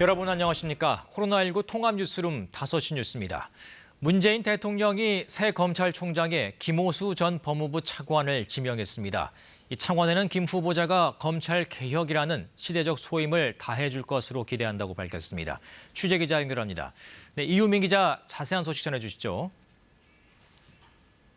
여러분 안녕하십니까? 코로나19 통합 뉴스룸 5시 뉴스입니다. 문재인 대통령이 새 검찰총장에 김오수 전 법무부 차관을 지명했습니다. 이 창원에는 김 후보자가 검찰 개혁이라는 시대적 소임을 다해줄 것으로 기대한다고 밝혔습니다. 취재기자 연결합니다. 네, 이유민 기자 자세한 소식 전해주시죠.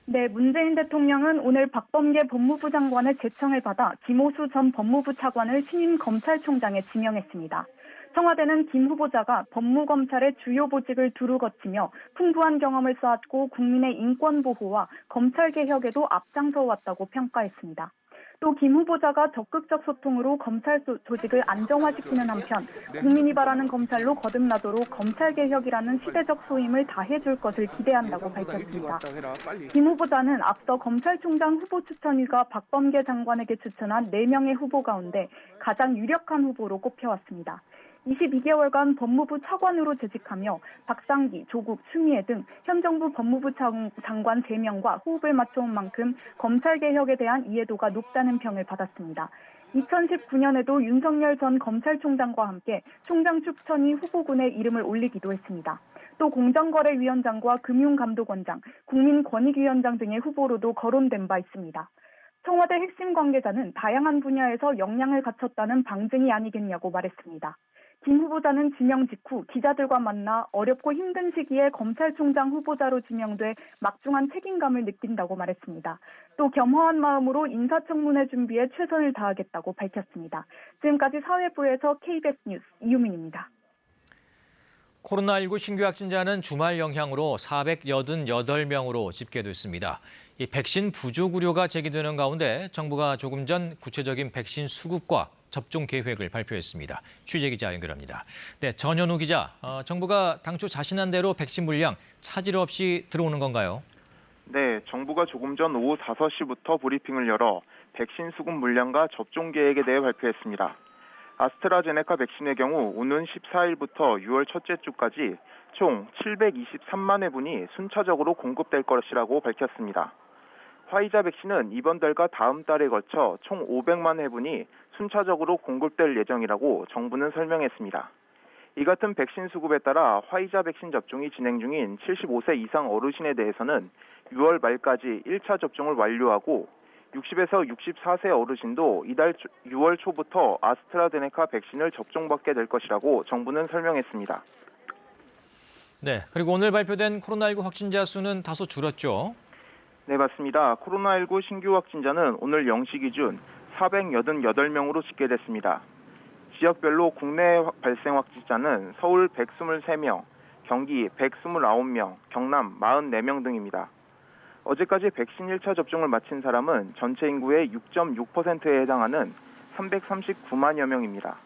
네, 문재인 대통령은 오늘 박범계 법무부 장관의 제청을 받아 김오수 전 법무부 차관을 신임 검찰총장에 지명했습니다. 청와대는 김 후보자가 법무검찰의 주요 보직을 두루 거치며 풍부한 경험을 쌓았고 국민의 인권 보호와 검찰 개혁에도 앞장서 왔다고 평가했습니다. 또 김 후보자가 적극적 소통으로 검찰 조직을 안정화시키는 한편 국민이 바라는 검찰로 거듭나도록 검찰 개혁이라는 시대적 소임을 다해줄 것을 기대한다고 밝혔습니다. 김 후보자는 앞서 검찰총장 후보 추천위가 박범계 장관에게 추천한 4명의 후보 가운데 가장 유력한 후보로 꼽혀왔습니다. 22개월간 법무부 차관으로 재직하며 박상기, 조국, 추미애 등 현 정부 법무부 장관 3명과 호흡을 맞춰온 만큼 검찰개혁에 대한 이해도가 높다는 평을 받았습니다. 2019년에도 윤석열 전 검찰총장과 함께 총장 추천위 후보군에 이름을 올리기도 했습니다. 또 공정거래위원장과 금융감독원장, 국민권익위원장 등의 후보로도 거론된 바 있습니다. 청와대 핵심 관계자는 다양한 분야에서 역량을 갖췄다는 방증이 아니겠냐고 말했습니다. 김 후보자는 지명 직후 기자들과 만나 어렵고 힘든 시기에 검찰총장 후보자로 지명돼 막중한 책임감을 느낀다고 말했습니다. 또 겸허한 마음으로 인사청문회 준비에 최선을 다하겠다고 밝혔습니다. 지금까지 사회부에서 KBS 뉴스 이유민입니다. 코로나19 신규 확진자는 주말 영향으로 488명으로 집계됐습니다. 이 백신 부족 우려가 제기되는 가운데 정부가 조금 전 구체적인 백신 수급과 접종 계획을 발표했습니다. 취재기자 연결합니다. 네, 전현우 기자, 정부가 당초 자신한 대로 백신 물량 차질 없이 들어오는 건가요? 네, 정부가 조금 전 오후 5시부터 브리핑을 열어 백신 수급 물량과 접종 계획에 대해 발표했습니다. 아스트라제네카 백신의 경우 오는 14일부터 6월 첫째 주까지 총 723만 회분이 순차적으로 공급될 것이라고 밝혔습니다. 화이자 백신은 이번 달과 다음 달에 걸쳐 총 500만 회분이 순차적으로 공급될 예정이라고 정부는 설명했습니다. 이 같은 백신 수급에 따라 화이자 백신 접종이 진행 중인 75세 이상 어르신에 대해서는 6월 말까지 1차 접종을 완료하고 60에서 64세 어르신도 이달 6월 초부터 아스트라제네카 백신을 접종받게 될 것이라고 정부는 설명했습니다. 네, 그리고 오늘 발표된 코로나19 확진자 수는 다소 줄었죠? 네, 맞습니다. 코로나19 신규 확진자는 오늘 0시 기준 488명으로 집계됐습니다. 지역별로 국내 발생 확진자는 서울 123명, 경기 129명, 경남 44명 등입니다. 어제까지 백신 1차 접종을 마친 사람은 전체 인구의 6.6%에 해당하는 339만여 명입니다.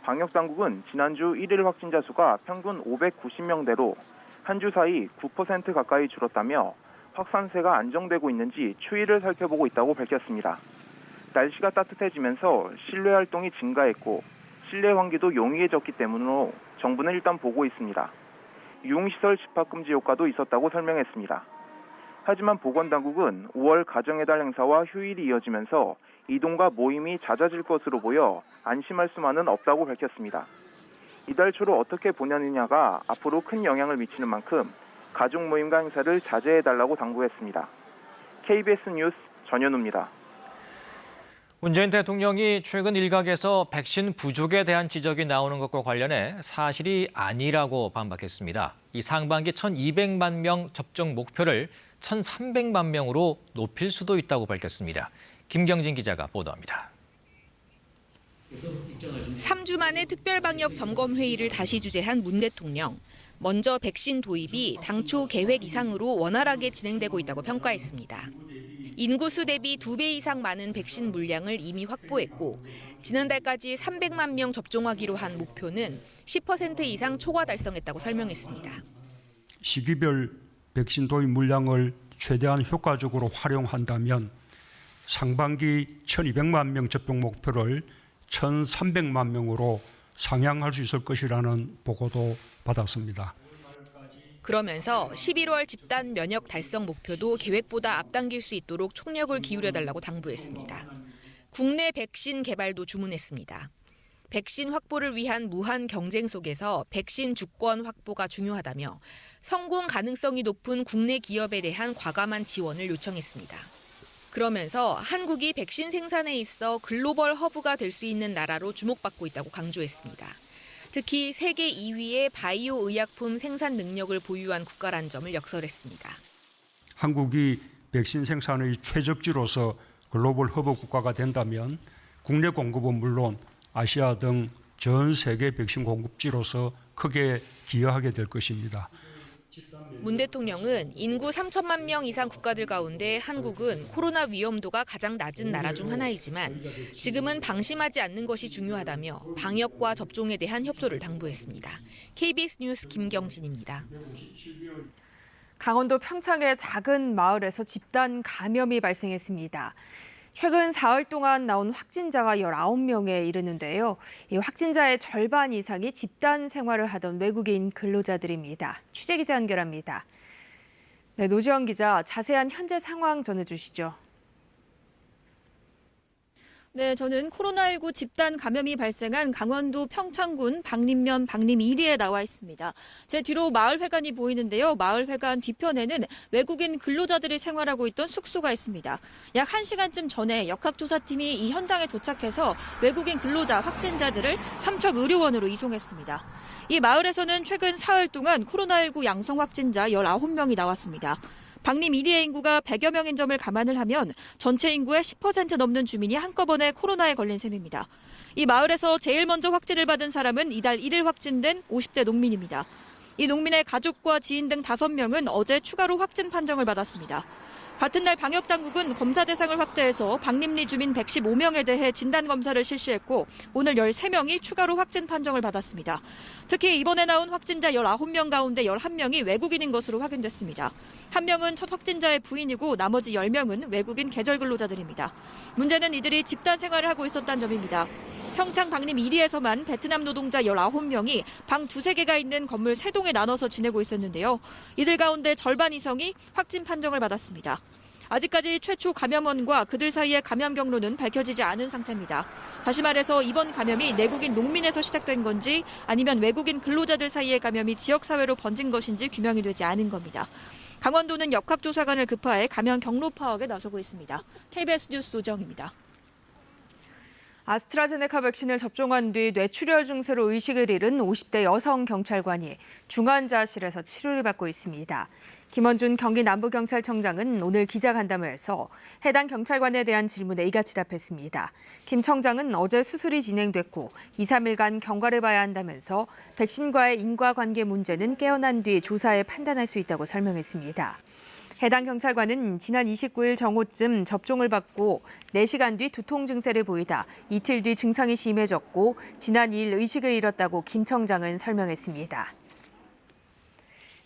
방역당국은 지난주 1일 확진자 수가 평균 590명대로 한 주 사이 9% 가까이 줄었다며 확산세가 안정되고 있는지 추이를 살펴보고 있다고 밝혔습니다. 날씨가 따뜻해지면서 실내 활동이 증가했고 실내 환기도 용이해졌기 때문으로 정부는 일단 보고 있습니다. 유흥시설 집합금지 효과도 있었다고 설명했습니다. 하지만 보건당국은 5월 가정의 달 행사와 휴일이 이어지면서 이동과 모임이 잦아질 것으로 보여 안심할 수만은 없다고 밝혔습니다. 이달 초로 어떻게 보내느냐가 앞으로 큰 영향을 미치는 만큼 가족 모임과 행사를 자제해달라고 당부했습니다. KBS 뉴스 전현우입니다. 문재인 대통령이 최근 일각에서 백신 부족에 대한 지적이 나오는 것과 관련해 사실이 아니라고 반박했습니다. 이 상반기 1,200만 명 접종 목표를 1,300만 명으로 높일 수도 있다고 밝혔습니다. 김경진 기자가 보도합니다. 3주 만에 특별방역 점검회의를 다시 주재한 문 대통령. 먼저 백신 도입이 당초 계획 이상으로 원활하게 진행되고 있다고 평가했습니다. 인구수 대비 2배 이상 많은 백신 물량을 이미 확보했고 지난달까지 300만 명 접종하기로 한 목표는 10% 이상 초과 달성했다고 설명했습니다. 시기별 백신 도입 물량을 최대한 효과적으로 활용한다면 상반기 1,200만 명 접종 목표를 1,300만 명으로 상향할 수 있을 것이라는 보고도 받았습니다. 그러면서 11월 집단 면역 달성 목표도 계획보다 앞당길 수 있도록 총력을 기울여달라고 당부했습니다. 국내 백신 개발도 주문했습니다. 백신 확보를 위한 무한 경쟁 속에서 백신 주권 확보가 중요하다며 성공 가능성이 높은 국내 기업에 대한 과감한 지원을 요청했습니다. 그러면서 한국이 백신 생산에 있어 글로벌 허브가 될 수 있는 나라로 주목받고 있다고 강조했습니다. 특히 세계 2위의 바이오 의약품 생산 능력을 보유한 국가란 점을 역설했습니다. 한국이 백신 생산의 최적지로서 글로벌 허브 국가가 된다면 국내 공급은 물론 아시아 등 전 세계 백신 공급지로서 크게 기여하게 될 것입니다. 문 대통령은 인구 3천만 명 이상 국가들 가운데 한국은 코로나 위험도가 가장 낮은 나라 중 하나이지만 지금은 방심하지 않는 것이 중요하다며 방역과 접종에 대한 협조를 당부했습니다. KBS 뉴스 김경진입니다. 강원도 평창의 작은 마을에서 집단 감염이 발생했습니다. 최근 사흘 동안 나온 확진자가 19명에 이르는데요. 이 확진자의 절반 이상이 집단 생활을 하던 외국인 근로자들입니다. 취재기자 연결합니다. 네, 노지원 기자, 자세한 현재 상황 전해주시죠. 네, 저는 코로나19 집단 감염이 발생한 강원도 평창군 박림면 박림 1리에 나와 있습니다. 제 뒤로 마을회관이 보이는데요. 마을회관 뒤편에는 외국인 근로자들이 생활하고 있던 숙소가 있습니다. 약 1시간쯤 전에 역학조사팀이 이 현장에 도착해서 외국인 근로자 확진자들을 삼척의료원으로 이송했습니다. 이 마을에서는 최근 사흘 동안 코로나19 양성 확진자 19명이 나왔습니다. 박림 1리의 인구가 100여 명인 점을 감안을 하면 전체 인구의 10% 넘는 주민이 한꺼번에 코로나에 걸린 셈입니다. 이 마을에서 제일 먼저 확진을 받은 사람은 이달 1일 확진된 50대 농민입니다. 이 농민의 가족과 지인 등 5명은 어제 추가로 확진 판정을 받았습니다. 같은 날 방역당국은 검사 대상을 확대해서 박림리 주민 115명에 대해 진단검사를 실시했고 오늘 13명이 추가로 확진 판정을 받았습니다. 특히 이번에 나온 확진자 19명 가운데 11명이 외국인인 것으로 확인됐습니다. 1명은 첫 확진자의 부인이고 나머지 10명은 외국인 계절 근로자들입니다. 문제는 이들이 집단 생활을 하고 있었다는 점입니다. 평창 박림 1리에서만 베트남 노동자 19명이 방 2-3개가 있는 건물 3동에 나눠서 지내고 있었는데요. 이들 가운데 절반 이상이 확진 판정을 받았습니다. 아직까지 최초 감염원과 그들 사이의 감염 경로는 밝혀지지 않은 상태입니다. 다시 말해서 이번 감염이 내국인 농민에서 시작된 건지 아니면 외국인 근로자들 사이의 감염이 지역사회로 번진 것인지 규명이 되지 않은 겁니다. 강원도는 역학조사관을 급파해 감염 경로 파악에 나서고 있습니다. KBS 뉴스 노정입니다. 아스트라제네카 백신을 접종한 뒤 뇌출혈 증세로 의식을 잃은 50대 여성 경찰관이 중환자실에서 치료를 받고 있습니다. 김원준 경기 남부경찰청장은 오늘 기자간담회에서 해당 경찰관에 대한 질문에 이같이 답했습니다. 김 청장은 어제 수술이 진행됐고 2-3일간 경과를 봐야 한다면서 백신과의 인과관계 문제는 깨어난 뒤 조사해 판단할 수 있다고 설명했습니다. 해당 경찰관은 지난 29일 정오쯤 접종을 받고 4시간 뒤 두통 증세를 보이다 이틀 뒤 증상이 심해졌고 지난 2일 의식을 잃었다고 김 청장은 설명했습니다.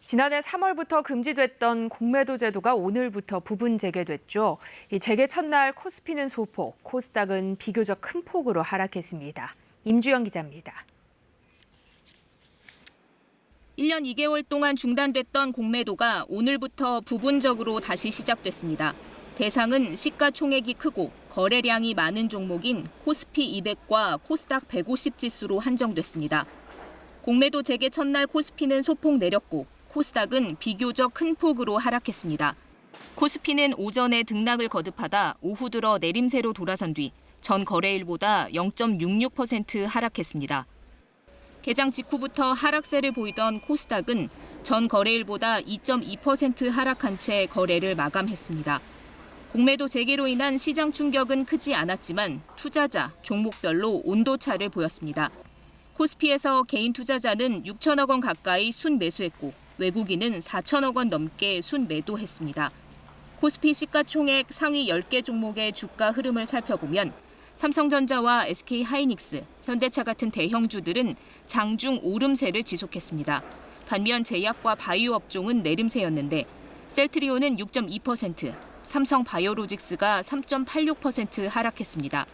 지난해 3월부터 금지됐던 공매도 제도가 오늘부터 부분 재개됐죠. 이 재개 첫날 코스피는 소폭, 코스닥은 비교적 큰 폭으로 하락했습니다. 임주영 기자입니다. 1년 2개월 동안 중단됐던 공매도가 오늘부터 부분적으로 다시 시작됐습니다. 대상은 시가총액이 크고 거래량이 많은 종목인 코스피 200과 코스닥 150 지수로 한정됐습니다. 공매도 재개 첫날 코스피는 소폭 내렸고 코스닥은 비교적 큰 폭으로 하락했습니다. 코스피는 오전에 등락을 거듭하다 오후 들어 내림세로 돌아선 뒤 전 거래일보다 0.66% 하락했습니다. 개장 직후부터 하락세를 보이던 코스닥은 전 거래일보다 2.2% 하락한 채 거래를 마감했습니다. 공매도 재개로 인한 시장 충격은 크지 않았지만 투자자, 종목별로 온도차를 보였습니다. 코스피에서 개인 투자자는 6천억 원 가까이 순매수했고 외국인은 4천억 원 넘게 순매도했습니다. 코스피 시가총액 상위 10개 종목의 주가 흐름을 살펴보면 삼성전자와 SK하이닉스, 현대차 같은 대형주들은 장중 오름세를 지속했습니다. 반면 제약과 바이오 업종은 내림세였는데 셀트리온은 6.2%, 삼성바이오로직스가 3.86% 하락했습니다.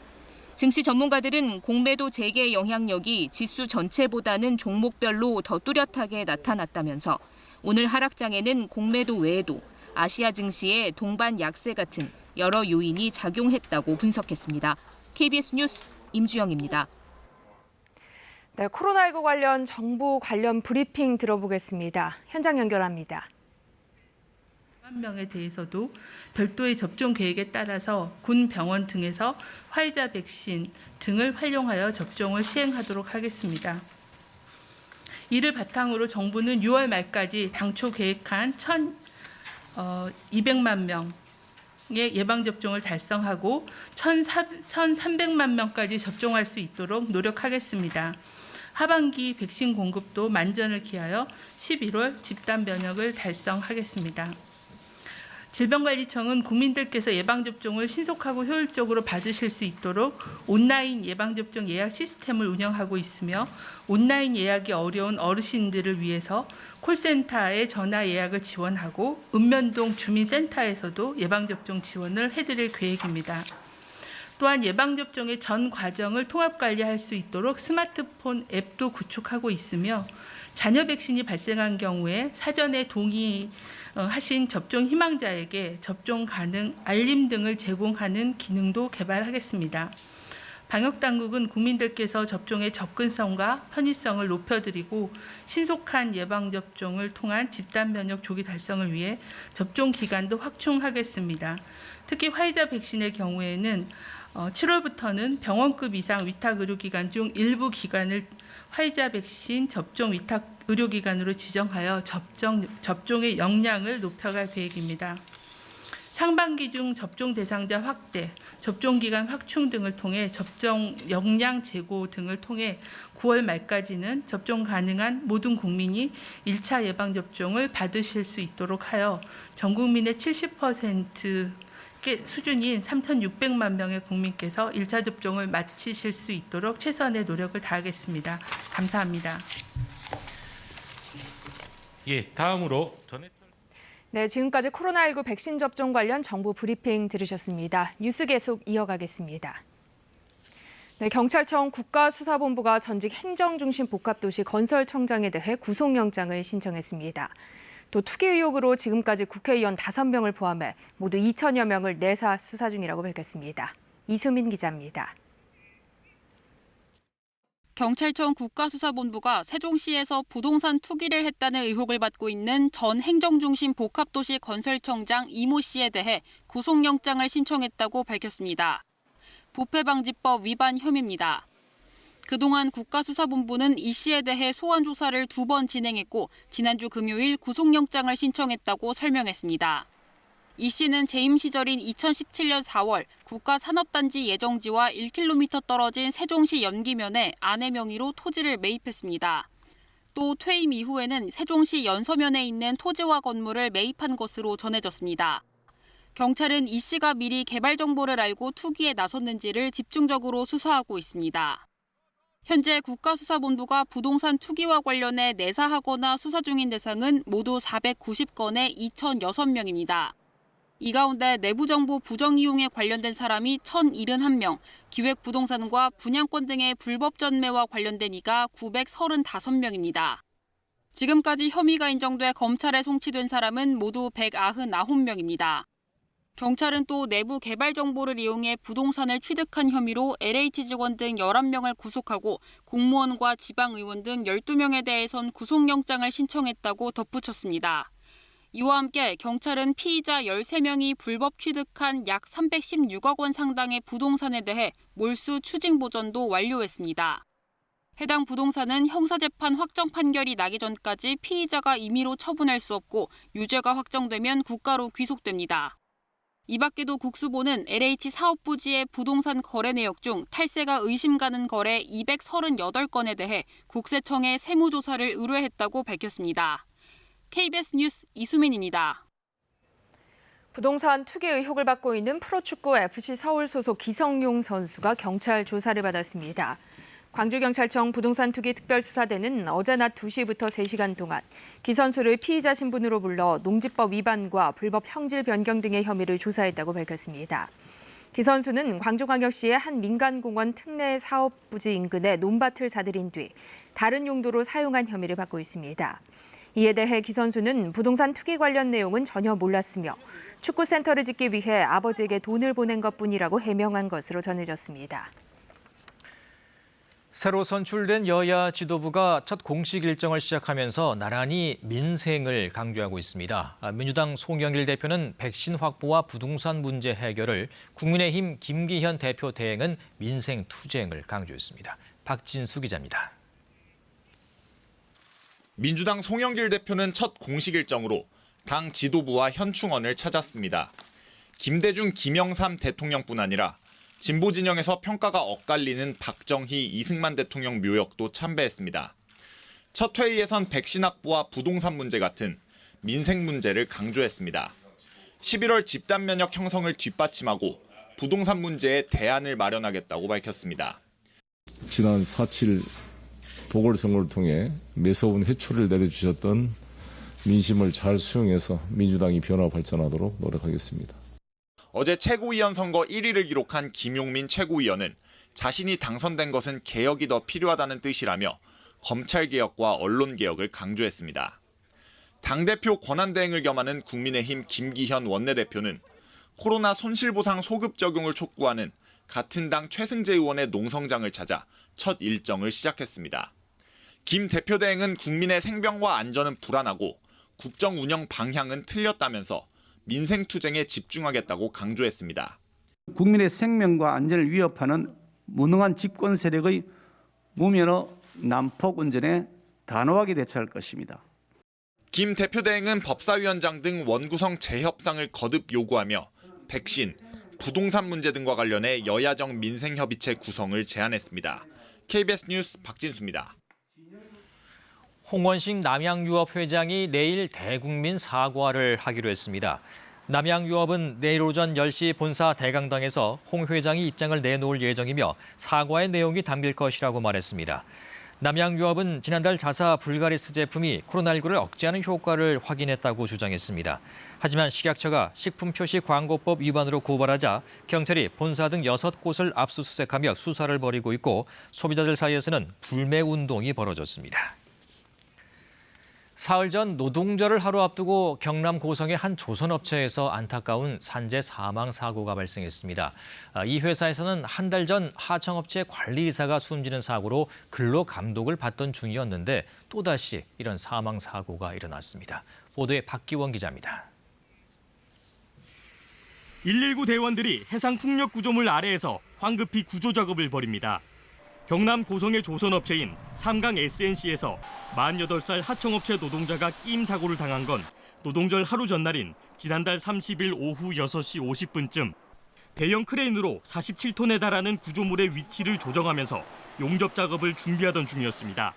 증시 전문가들은 공매도 재개 영향력이 지수 전체보다는 종목별로 더 뚜렷하게 나타났다면서 오늘 하락장에는 공매도 외에도 아시아 증시의 동반 약세 같은 여러 요인이 작용했다고 분석했습니다. KBS 뉴스 임주영입니다. 네, 코로나19 관련 정부 관련 브리핑 들어보겠습니다. 현장 연결합니다. 1만 명에 대해서도 별도의 접종 계획에 따라서 군 병원 등에서 화이자 백신 등을 활용하여 접종을 시행하도록 하겠습니다. 이를 바탕으로 정부는 6월 말까지 당초 계획한 1,200만 명의 예방접종을 달성하고 1,300만 명까지 접종할 수 있도록 노력하겠습니다. 하반기 백신 공급도 만전을 기하여 11월 집단 면역을 달성하겠습니다. 질병관리청은 국민들께서 예방접종을 신속하고 효율적으로 받으실 수 있도록 온라인 예방접종 예약 시스템을 운영하고 있으며 온라인 예약이 어려운 어르신들을 위해서 콜센터에 전화 예약을 지원하고 읍면동 주민센터에서도 예방접종 지원을 해드릴 계획입니다. 또한 예방접종의 전 과정을 통합관리할 수 있도록 스마트폰 앱도 구축하고 있으며 자녀 백신이 발생한 경우에 사전에 동의하신 접종 희망자에게 접종 가능 알림 등을 제공하는 기능도 개발하겠습니다. 방역당국은 국민들께서 접종의 접근성과 편의성을 높여드리고 신속한 예방접종을 통한 집단면역 조기 달성을 위해 접종 기간도 확충하겠습니다. 특히 화이자 백신의 경우에는 7월부터는 병원급 이상 위탁 의료기관 중 일부 기관을 화이자 백신 접종 위탁 의료기관으로 지정하여 접종의 역량을 높여갈 계획입니다. 상반기 중 접종 대상자 확대, 접종 기간 확충 등을 통해 접종 역량 제고 등을 통해 9월 말까지는 접종 가능한 모든 국민이 1차 예방접종을 받으실 수 있도록 하여 전 국민의 70% 수준인 3,600만 명의 국민께서 1차 접종을 마치실 수 있도록 최선의 노력을 다하겠습니다. 감사합니다. 예, 다음으로 네, 지금까지 코로나19 백신 접종 관련 정부 브리핑 들으셨습니다. 뉴스 계속 이어가겠습니다. 네, 경찰청 국가수사본부가 전직 행정중심 복합도시 건설청장에 대해 구속영장을 신청했습니다. 또 투기 의혹으로 지금까지 국회의원 5명을 포함해 모두 2천여 명을 내사 수사 중이라고 밝혔습니다. 이수민 기자입니다. 경찰청 국가수사본부가 세종시에서 부동산 투기를 했다는 의혹을 받고 있는 전 행정중심 복합도시 건설청장 이모 씨에 대해 구속영장을 신청했다고 밝혔습니다. 부패방지법 위반 혐의입니다. 그동안 국가수사본부는 이 씨에 대해 소환 조사를 2번 진행했고 지난주 금요일 구속영장을 신청했다고 설명했습니다. 이 씨는 재임 시절인 2017년 4월 국가산업단지 예정지와 1km 떨어진 세종시 연기면에 아내 명의로 토지를 매입했습니다. 또 퇴임 이후에는 세종시 연서면에 있는 토지와 건물을 매입한 것으로 전해졌습니다. 경찰은 이 씨가 미리 개발 정보를 알고 투기에 나섰는지를 집중적으로 수사하고 있습니다. 현재 국가수사본부가 부동산 투기와 관련해 내사하거나 수사 중인 대상은 모두 490건에 2,006명입니다. 이 가운데 내부정보 부정이용에 관련된 사람이 1,071명, 기획부동산과 분양권 등의 불법 전매와 관련된 이가 935명입니다. 지금까지 혐의가 인정돼 검찰에 송치된 사람은 모두 199명입니다. 경찰은 또 내부 개발 정보를 이용해 부동산을 취득한 혐의로 LH 직원 등 11명을 구속하고 공무원과 지방의원 등 12명에 대해선 구속영장을 신청했다고 덧붙였습니다. 이와 함께 경찰은 피의자 13명이 불법 취득한 약 316억 원 상당의 부동산에 대해 몰수 추징 보전도 완료했습니다. 해당 부동산은 형사재판 확정 판결이 나기 전까지 피의자가 임의로 처분할 수 없고 유죄가 확정되면 국가로 귀속됩니다. 이 밖에도 국수본은 LH 사업 부지의 부동산 거래 내역 중 탈세가 의심 가는 거래 238건에 대해 국세청에 세무조사를 의뢰했다고 밝혔습니다. KBS 뉴스 이수민입니다. 부동산 투기 의혹을 받고 있는 프로축구 FC 서울 소속 기성용 선수가 경찰 조사를 받았습니다. 광주경찰청 부동산 투기 특별수사대는 어제 낮 2시부터 3시간 동안 기 선수를 피의자 신분으로 불러 농지법 위반과 불법 형질 변경 등의 혐의를 조사했다고 밝혔습니다. 기 선수는 광주광역시의 한 민간공원 특례 사업 부지 인근에 논밭을 사들인 뒤 다른 용도로 사용한 혐의를 받고 있습니다. 이에 대해 기 선수는 부동산 투기 관련 내용은 전혀 몰랐으며 축구센터를 짓기 위해 아버지에게 돈을 보낸 것뿐이라고 해명한 것으로 전해졌습니다. 새로 선출된 여야 지도부가 첫 공식 일정을 시작하면서 나란히 민생을 강조하고 있습니다. 민주당 송영길 대표는 백신 확보와 부동산 문제 해결을, 국민의힘 김기현 대표 대행은 민생 투쟁을 강조했습니다. 박진수 기자입니다. 민주당 송영길 대표는 첫 공식 일정으로 당 지도부와 현충원을 찾았습니다. 김대중, 김영삼 대통령뿐 아니라 진보 진영에서 평가가 엇갈리는 박정희, 이승만 대통령 묘역도 참배했습니다. 첫 회의에선 백신 확보와 부동산 문제 같은 민생 문제를 강조했습니다. 11월 집단 면역 형성을 뒷받침하고 부동산 문제에 대안을 마련하겠다고 밝혔습니다. 지난 4.7 보궐선거를 통해 매서운 회초리를 내려주셨던 민심을 잘 수용해서 민주당이 변화 발전하도록 노력하겠습니다. 어제 최고위원 선거 1위를 기록한 김용민 최고위원은 자신이 당선된 것은 개혁이 더 필요하다는 뜻이라며 검찰개혁과 언론개혁을 강조했습니다. 당대표 권한대행을 겸하는 국민의힘 김기현 원내대표는 코로나 손실보상 소급 적용을 촉구하는 같은 당 최승재 의원의 농성장을 찾아 첫 일정을 시작했습니다. 김 대표대행은 국민의 생명과 안전은 불안하고 국정 운영 방향은 틀렸다면서 민생투쟁에 집중하겠다고 강조했습니다. 국민의 생명과 안전을 위협하는 무능한 집권 세력의 무면허 난폭 운전에 단호하게 대처할 것입니다. 김 대표대행은 법사위원장 등 원구성 재협상을 거듭 요구하며 백신, 부동산 문제 등과 관련해 여야정 민생협의체 구성을 제안했습니다. KBS 뉴스 박진수입니다. 홍원식 남양유업 회장이 내일 대국민 사과를 하기로 했습니다. 남양유업은 내일 오전 10시 본사 대강당에서 홍 회장이 입장을 내놓을 예정이며 사과의 내용이 담길 것이라고 말했습니다. 남양유업은 지난달 자사 불가리스 제품이 코로나19를 억제하는 효과를 확인했다고 주장했습니다. 하지만 식약처가 식품표시광고법 위반으로 고발하자 경찰이 본사 등 6곳을 압수수색하며 수사를 벌이고 있고 소비자들 사이에서는 불매 운동이 벌어졌습니다. 사흘 전 노동절을 하루 앞두고 경남 고성의 한 조선업체에서 안타까운 산재 사망 사고가 발생했습니다. 이 회사에서는 한 달 전 하청업체 관리이사가 숨지는 사고로 근로 감독을 받던 중이었는데 또다시 이런 사망 사고가 일어났습니다. 보도에 박기원 기자입니다. 119 대원들이 해상 풍력 구조물 아래에서 황급히 구조 작업을 벌입니다. 경남 고성의 조선업체인 삼강 SNC에서 48살 하청업체 노동자가 끼임 사고를 당한 건 노동절 하루 전날인 지난달 30일 오후 6시 50분쯤 대형 크레인으로 47톤에 달하는 구조물의 위치를 조정하면서 용접 작업을 준비하던 중이었습니다.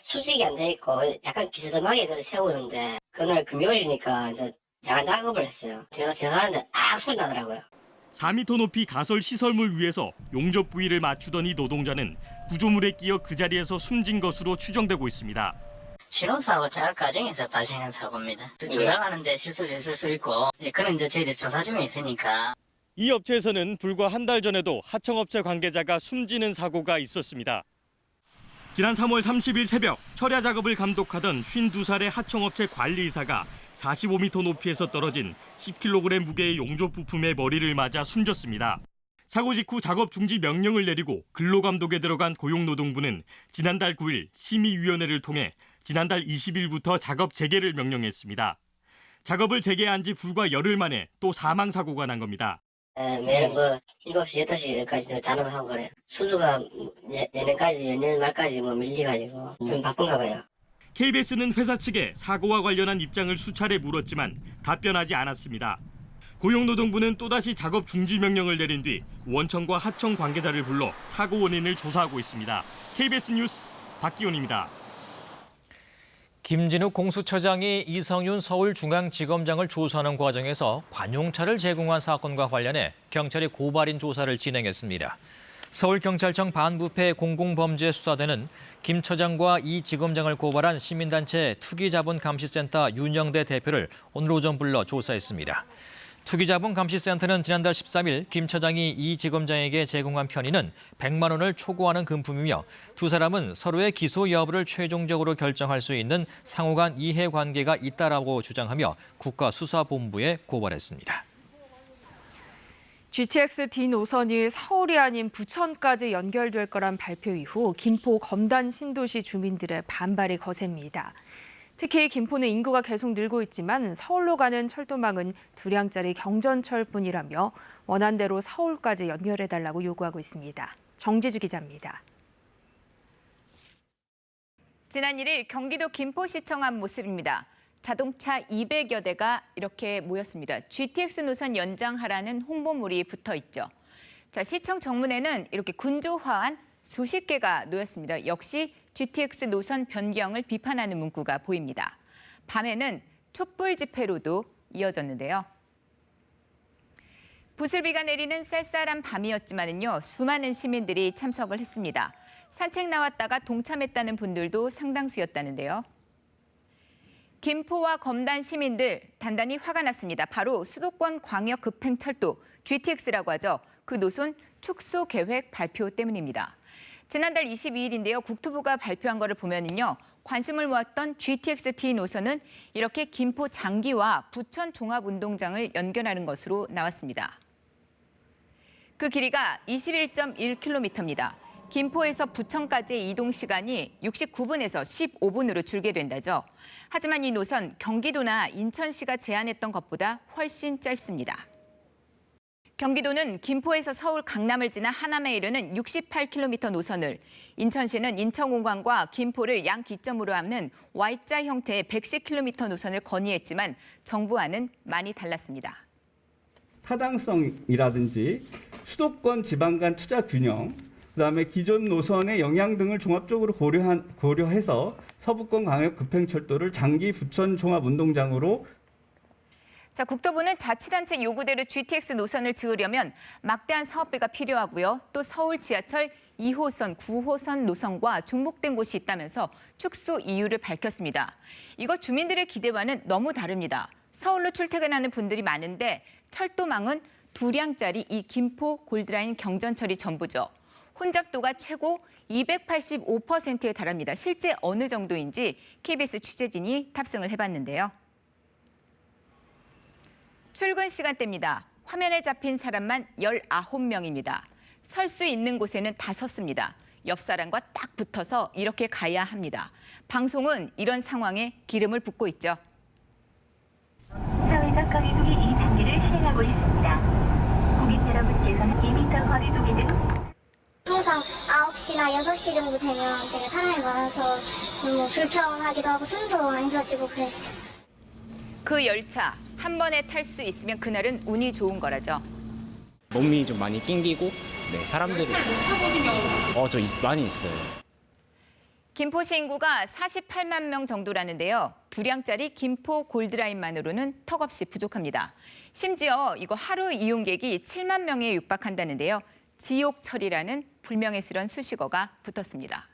수직이 안 돼 있고 약간 비스듬하게 그걸 세우는데 그날 금요일이니까 이제 야간 작업을 했어요. 들어가는데 소리 나더라고요. 4m 높이 가설 시설물 위에서 용접 부위를 맞추던 이 노동자는 구조물에 끼어 그 자리에서 숨진 것으로 추정되고 있습니다. 실험사고 작업 과정에서 발생한 사고입니다. 조작하는데 실수도 있을 수 있고 그는 이제 저희들 조사 중에 있으니까. 이 업체에서는 불과 한 달 전에도 하청업체 관계자가 숨지는 사고가 있었습니다. 지난 3월 30일 새벽 철야 작업을 감독하던 52살의 하청업체 관리이사가 45m 높이에서 떨어진 10kg 무게의 용접 부품에 머리를 맞아 숨졌습니다. 사고 직후 작업 중지 명령을 내리고 근로감독에 들어간 고용노동부는 지난달 9일 심의위원회를 통해 지난달 20일부터 작업 재개를 명령했습니다. 작업을 재개한 지 불과 열흘 만에 또 사망 사고가 난 겁니다. 매일 7시, 8시까지 잔업하고 그래요. 수주가 내년 말까지 밀려가지고 좀 바쁜가 봐요. KBS는 회사 측에 사고와 관련한 입장을 수차례 물었지만 답변하지 않았습니다. 고용노동부는 또다시 작업 중지 명령을 내린 뒤 원청과 하청 관계자를 불러 사고 원인을 조사하고 있습니다. KBS 뉴스 박기훈입니다. 김진욱 공수처장이 이성윤 서울중앙지검장을 조사하는 과정에서 관용차를 제공한 사건과 관련해 경찰이 고발인 조사를 진행했습니다. 서울경찰청 반부패 공공범죄수사대는 김 처장과 이 지검장을 고발한 시민단체 투기자본감시센터 윤영대 대표를 오늘 오전 불러 조사했습니다. 투기자본감시센터는 지난달 13일 김 처장이 이 지검장에게 제공한 편의는 100만 원을 초과하는 금품이며 두 사람은 서로의 기소 여부를 최종적으로 결정할 수 있는 상호간 이해관계가 있다라고 주장하며 국가수사본부에 고발했습니다. GTX D 노선이 서울이 아닌 부천까지 연결될 거란 발표 이후 김포 검단 신도시 주민들의 반발이 거셉니다. 특히 김포는 인구가 계속 늘고 있지만 서울로 가는 철도망은 2량짜리 경전철뿐이라며 원안대로 서울까지 연결해달라고 요구하고 있습니다. 정지주 기자입니다. 지난 1일 경기도 김포시청 앞 모습입니다. 자동차 200여 대가 이렇게 모였습니다. GTX 노선 연장하라는 홍보물이 붙어 있죠. 자, 시청 정문에는 이렇게 군조화한 수십 개가 놓였습니다. 역시 GTX 노선 변경을 비판하는 문구가 보입니다. 밤에는 촛불 집회로도 이어졌는데요. 부슬비가 내리는 쌀쌀한 밤이었지만요, 수많은 시민들이 참석을 했습니다. 산책 나왔다가 동참했다는 분들도 상당수였다는데요. 김포와 검단 시민들 단단히 화가 났습니다. 바로 수도권 광역 급행철도 GTX라고 하죠. 그 노선 축소 계획 발표 때문입니다. 지난달 22일인데요. 국토부가 발표한 거를 보면은요. 관심을 모았던 GTX D 노선은 이렇게 김포 장기와 부천 종합운동장을 연결하는 것으로 나왔습니다. 그 길이가 21.1km입니다. 김포에서 부천까지의 이동 시간이 69분에서 15분으로 줄게 된다죠. 하지만 이 노선 경기도나 인천시가 제안했던 것보다 훨씬 짧습니다. 경기도는 김포에서 서울 강남을 지나 하남에 이르는 68km 노선을, 인천시는 인천공항과 김포를 양 기점으로 합는 Y자 형태의 110km 노선을 건의했지만 정부와는 많이 달랐습니다. 타당성이라든지 수도권 지방 간 투자 균형, 그다음에 기존 노선의 영향 등을 종합적으로 고려해서 서부권 광역 급행철도를 장기 부천 종합운동장으로. 자, 국토부는 자치단체 요구대로 GTX 노선을 지으려면 막대한 사업비가 필요하고요. 또 서울 지하철 2호선, 9호선 노선과 중복된 곳이 있다면서 축소 이유를 밝혔습니다. 이거 주민들의 기대와는 너무 다릅니다. 서울로 출퇴근하는 분들이 많은데 철도망은 2량짜리 이 김포 골드라인 경전철이 전부죠. 혼잡도가 최고 285%에 달합니다. 실제 어느 정도인지 KBS 취재진이 탑승을 해봤는데요. 출근 시간대입니다. 화면에 잡힌 사람만 19명입니다. 설 수 있는 곳에는 다 섰습니다. 옆 사람과 딱 붙어서 이렇게 가야 합니다. 방송은 이런 상황에 기름을 붓고 있죠. 사회적 거리두기 2단계를 시행하고 있습니다. 국민 여러분께서는 2m 거리두기 등 항상 9시나 6시 정도 되면 되게 사람이 많아서 너무 불편하기도 하고 숨도 안 쉬어지고 그랬어요. 그 열차 한 번에 탈 수 있으면 그날은 운이 좋은 거라죠. 몸이 좀 많이 낑기고 사람들이 많이 있어요. 김포시 인구가 48만 명 정도라는데요. 2량짜리 김포 골드라인만으로는 턱없이 부족합니다. 심지어 이거 하루 이용객이 7만 명에 육박한다는데요. 지옥철이라는 불명예스러운 수식어가 붙었습니다.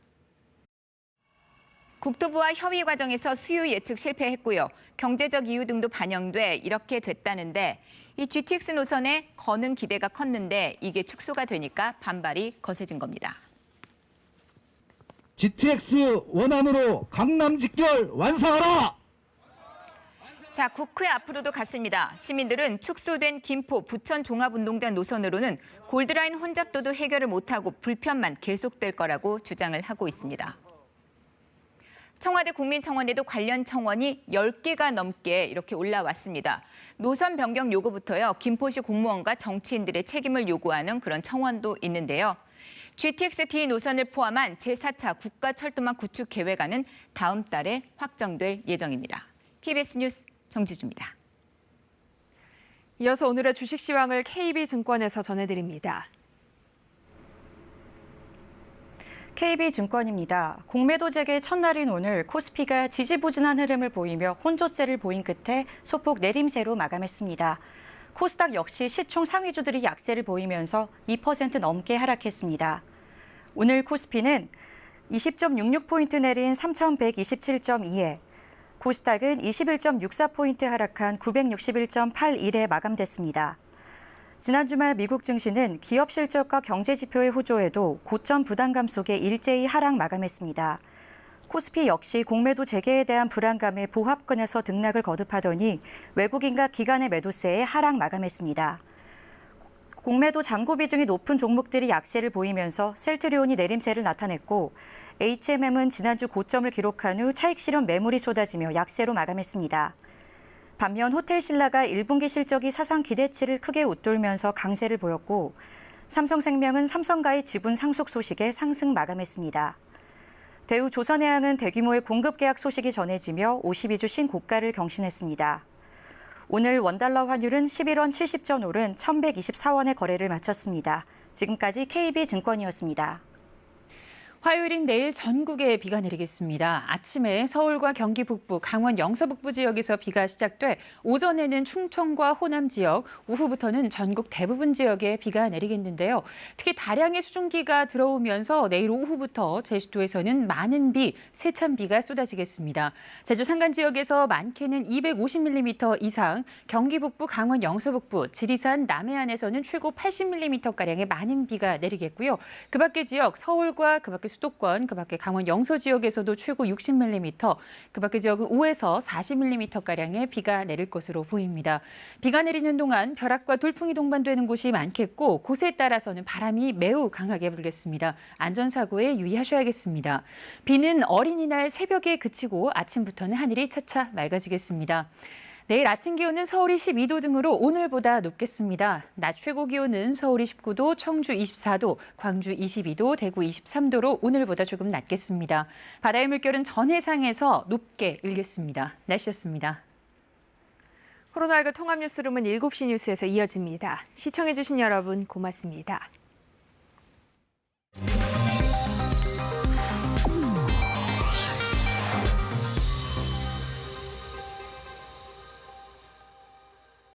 국토부와 협의 과정에서 수요 예측 실패했고요. 경제적 이유 등도 반영돼 이렇게 됐다는데 이 GTX 노선에 거는 기대가 컸는데 이게 축소가 되니까 반발이 거세진 겁니다. GTX 원안으로 강남 직결 완성하라! 자, 국회 앞으로도 갔습니다. 시민들은 축소된 김포, 부천 종합운동장 노선으로는 골드라인 혼잡도도 해결을 못하고 불편만 계속될 거라고 주장을 하고 있습니다. 청와대 국민청원에도 관련 청원이 10개가 넘게 이렇게 올라왔습니다. 노선 변경 요구부터요. 김포시 공무원과 정치인들의 책임을 요구하는 그런 청원도 있는데요. GTX D 노선을 포함한 제4차 국가철도망 구축 계획안은 다음 달에 확정될 예정입니다. KBS 뉴스 정지주입니다. 이어서 오늘의 주식 시황을 KB증권에서 전해드립니다. KB증권입니다. 공매도 재개 첫날인 오늘 코스피가 지지부진한 흐름을 보이며 혼조세를 보인 끝에 소폭 내림세로 마감했습니다. 코스닥 역시 시총 상위주들이 약세를 보이면서 2% 넘게 하락했습니다. 오늘 코스피는 20.66포인트 내린 3,127.2에 코스닥은 21.64포인트 하락한 961.81에 마감됐습니다. 지난 주말 미국 증시는 기업 실적과 경제 지표의 호조에도 고점 부담감 속에 일제히 하락 마감했습니다. 코스피 역시 공매도 재개에 대한 불안감에 보합권에서 등락을 거듭하더니 외국인과 기관의 매도세에 하락 마감했습니다. 공매도 잔고 비중이 높은 종목들이 약세를 보이면서 셀트리온이 내림세를 나타냈고 HMM은 지난주 고점을 기록한 후 차익 실현 매물이 쏟아지며 약세로 마감했습니다. 반면 호텔신라가 1분기 실적이 사상 기대치를 크게 웃돌면서 강세를 보였고 삼성생명은 삼성과의 지분 상속 소식에 상승 마감했습니다. 대우 조선해양은 대규모의 공급 계약 소식이 전해지며 52주 신고가를 경신했습니다. 오늘 원달러 환율은 11원 70전 오른 1,124원의 거래를 마쳤습니다. 지금까지 KB증권이었습니다. 화요일인 내일 전국에 비가 내리겠습니다. 아침에 서울과 경기 북부, 강원 영서 북부 지역에서 비가 시작돼 오전에는 충청과 호남 지역, 오후부터는 전국 대부분 지역에 비가 내리겠는데요. 특히 다량의 수증기가 들어오면서 내일 오후부터 제주도에서는 많은 비, 세찬 비가 쏟아지겠습니다. 제주 산간 지역에서 많게는 250mm 이상, 경기 북부, 강원 영서 북부, 지리산, 남해안에서는 최고 80mm가량의 많은 비가 내리겠고요. 그 밖의 지역, 서울과 그 밖의 수도권, 그 밖에 강원 영서 지역에서도 최고 60mm, 그 밖의 지역은 5에서 40mm가량의 비가 내릴 것으로 보입니다. 비가 내리는 동안 벼락과 돌풍이 동반되는 곳이 많겠고 곳에 따라서는 바람이 매우 강하게 불겠습니다. 안전사고에 유의하셔야겠습니다. 비는 어린이날 새벽에 그치고 아침부터는 하늘이 차차 맑아지겠습니다. 내일 아침 기온은 서울이 12도 등으로 오늘보다 높겠습니다. 낮 최고 기온은 서울이 19도, 청주 24도, 광주 22도, 대구 23도로 오늘보다 조금 낮겠습니다. 바다의 물결은 전 해상에서 높게 일겠습니다. 날씨였습니다. 코로나19 통합뉴스룸은 7시 뉴스에서 이어집니다. 시청해주신 여러분 고맙습니다.